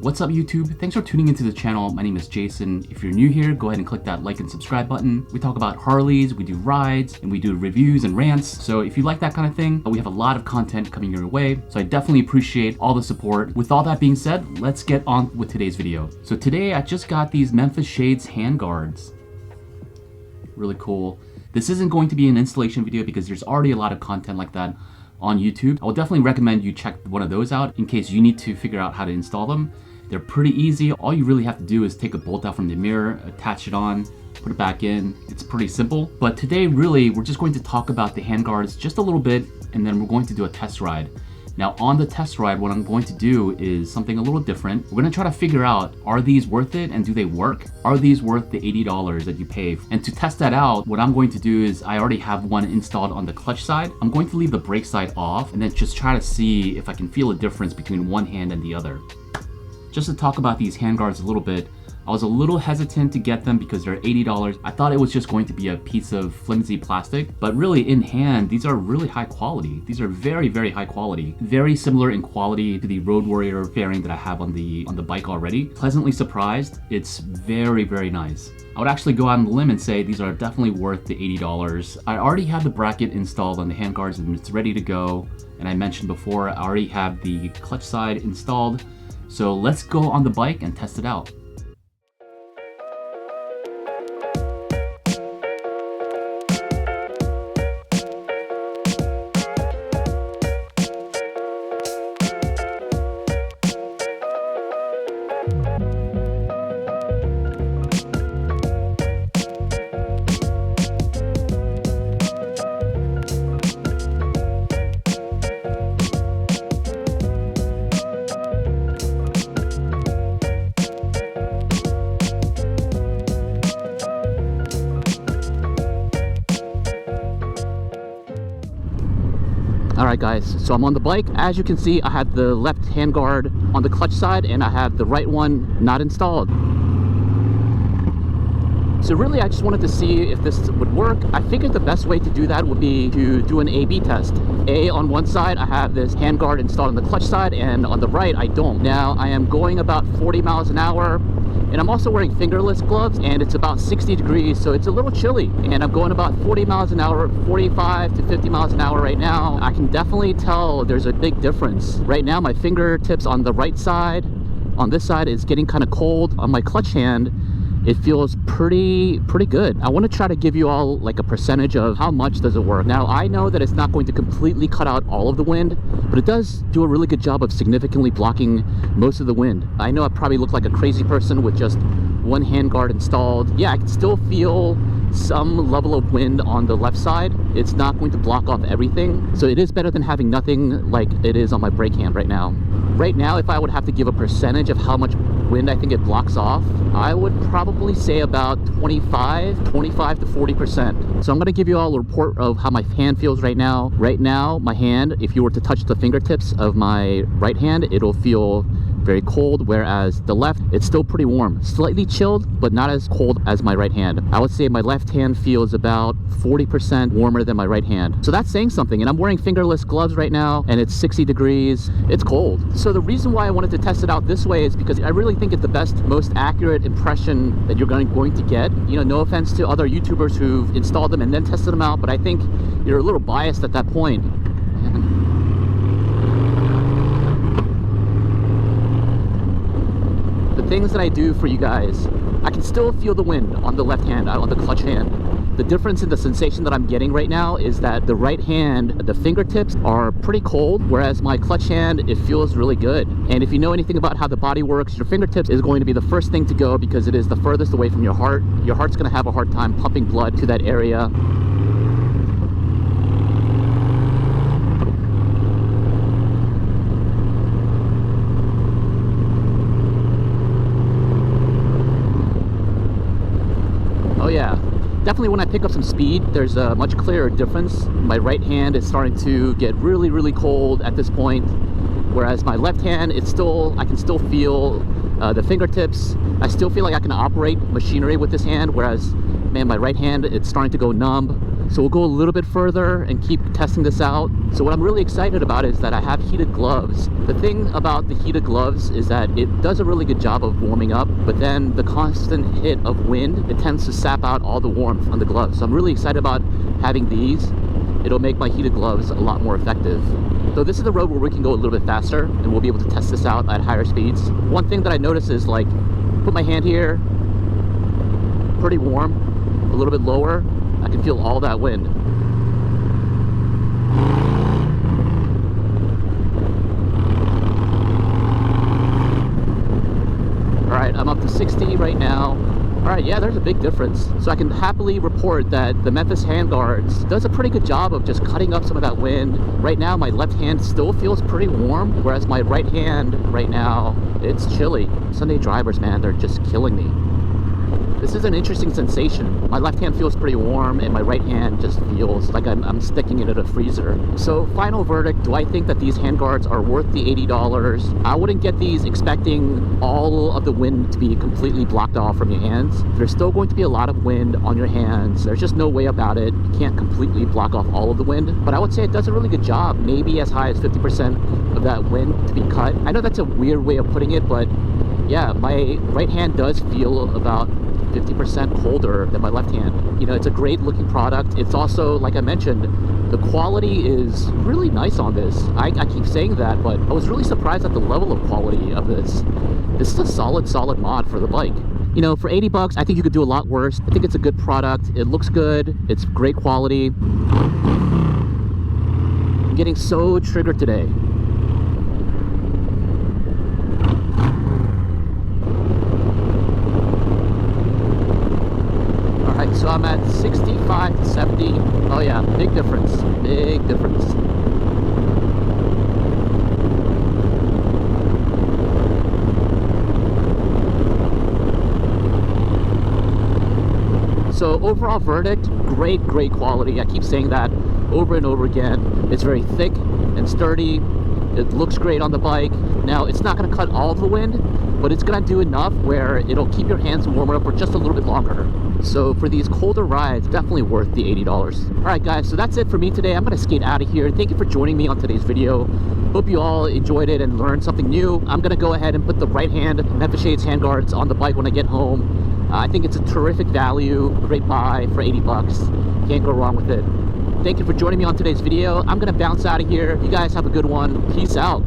What's up YouTube? Thanks for tuning into the channel. My name is Jason. If you're new here, go ahead and click that like and subscribe button. We talk about Harleys, we do rides, and we do reviews and rants. So if you like that kind of thing, we have a lot of content coming your way. So I definitely appreciate all the support. With all that being said, let's get on with today's video. So today I just got these Memphis Shades handguards. Really cool. This isn't going to be an installation video because there's already a lot of content like that on YouTube. I will definitely recommend you check one of those out in case you need to figure out how to install them. They're pretty easy. All you really have to do is take a bolt out from the mirror, attach it on, put it back in. It's pretty simple. But today, really, we're just going to talk about the handguards just a little bit, and then we're going to do a test ride. Now, on the test ride, what I'm going to do is something a little different. We're gonna try to figure out, are these worth it and do they work? Are these worth the $80 that you pay? And to test that out, what I'm going to do is I already have one installed on the clutch side. I'm going to leave the brake side off and then just try to see if I can feel a difference between one hand and the other. Just to talk about these handguards a little bit, I was a little hesitant to get them because they're $80. I thought it was just going to be a piece of flimsy plastic, but really in hand, these are really high quality. These are very, very high quality. Very similar in quality to the Road Warrior fairing that I have on the bike already. Pleasantly surprised. It's very, very nice. I would actually go out on the limb and say these are definitely worth the $80. I already have the bracket installed on the handguards and it's ready to go. And I mentioned before, I already have the clutch side installed. So let's go on the bike and test it out. Alright guys, so I'm on the bike. As you can see, I have the left handguard on the clutch side and I have the right one not installed. So really I just wanted to see if this would work. I figured the best way to do that would be to do an A/B test. On one side I have this handguard installed on the clutch side and on the right I don't. Now I am going about 40 miles an hour. And I'm also wearing fingerless gloves and it's about 60 degrees, so it's a little chilly. And I'm going about 40 miles an hour, 45 to 50 miles an hour right now. I can definitely tell there's a big difference. Right now, my fingertips on the right side, on this side, is getting kind of cold. On my clutch hand, it feels pretty good. I want to try to give you all like a percentage of how much does it work. Now, I know that it's not going to completely cut out all of the wind, but it does do a really good job of significantly blocking most of the wind. I know I probably look like a crazy person with just one handguard installed. Yeah, I can still feel some level of wind on the left side. It's not going to block off everything. So it is better than having nothing like it is on my brake hand right now. Right now, if I would have to give a percentage of how much wind I think it blocks off, I would probably say about 25 to 40%. So I'm gonna give you all a report of how my hand feels right now. Right now, my hand, if you were to touch the fingertips of my right hand, it'll feel very cold, whereas the left, it's still pretty warm. Slightly chilled, but not as cold as my right hand. I would say my left hand feels about 40% warmer than my right hand. So that's saying something, and I'm wearing fingerless gloves right now, and it's 60 degrees. It's cold. So the reason why I wanted to test it out this way is because I really think it's the best, most accurate impression that you're going to get. You know, no offense to other YouTubers who've installed them and then tested them out, but I think you're a little biased at that point. Things that I do for you guys, I can still feel the wind on the left hand, on the clutch hand. The difference in the sensation that I'm getting right now is that the right hand, the fingertips are pretty cold, whereas my clutch hand, it feels really good. And if you know anything about how the body works, your fingertips is going to be the first thing to go because it is the furthest away from your heart. Your heart's going to have a hard time pumping blood to that area. yeah, definitely when I pick up some speed, there's a much clearer difference. My right hand is starting to get really cold at this point, whereas my left hand, I can still feel the fingertips. I still feel like I can operate machinery with this hand, whereas, man, my right hand, it's starting to go numb. So we'll go a little bit further and keep testing this out. So what I'm really excited about is that I have heated gloves. The thing about the heated gloves is that it does a really good job of warming up, but then the constant hit of wind, it tends to sap out all the warmth on the gloves. So I'm really excited about having these. It'll make my heated gloves a lot more effective. So this is the road where we can go a little bit faster, and we'll be able to test this out at higher speeds. One thing that I noticed is, like, put my hand here, pretty warm, a little bit lower, I can feel all that wind. Alright, I'm up to 60 right now. Alright, yeah, there's a big difference. So I can happily report that the Memphis Handguards does a pretty good job of just cutting up some of that wind. Right now, my left hand still feels pretty warm, whereas my right hand right now, it's chilly. Sunday drivers, man, they're just killing me. This is an interesting sensation. My left hand feels pretty warm, and my right hand just feels like I'm sticking it in a freezer. So, final verdict, do I think that these handguards are worth the $80? I wouldn't get these expecting all of the wind to be completely blocked off from your hands. There's still going to be a lot of wind on your hands. There's just no way about it. You can't completely block off all of the wind, but I would say it does a really good job. Maybe as high as 50% of that wind to be cut. I know that's a weird way of putting it, but yeah, my right hand does feel about 50% colder than my left hand. You know, it's a great looking product. It's also, like I mentioned, the quality is really nice on this. I keep saying that, but I was really surprised at the level of quality of this. This is a solid mod for the bike. You know, for 80 bucks, I think you could do a lot worse. I think it's a good product. It looks good. It's great quality. I'm getting so triggered today. So I'm at 65 to 70. Oh yeah, big difference. Big difference. So overall verdict, great quality. I keep saying that over and over again. It's very thick and sturdy. It looks great on the bike. Now, it's not going to cut all of the wind, but it's going to do enough where it'll keep your hands warmer up for just a little bit longer. So for these colder rides, definitely worth the $80. All right, guys, so that's it for me today. I'm going to skate out of here. Thank you for joining me on today's video. Hope you all enjoyed it and learned something new. I'm going to go ahead and put the right hand Memphis handguards on the bike when I get home. I think it's a terrific value, great buy for 80 bucks. Can't go wrong with it. Thank you for joining me on today's video. I'm going to bounce out of here. You guys have a good one. Peace out.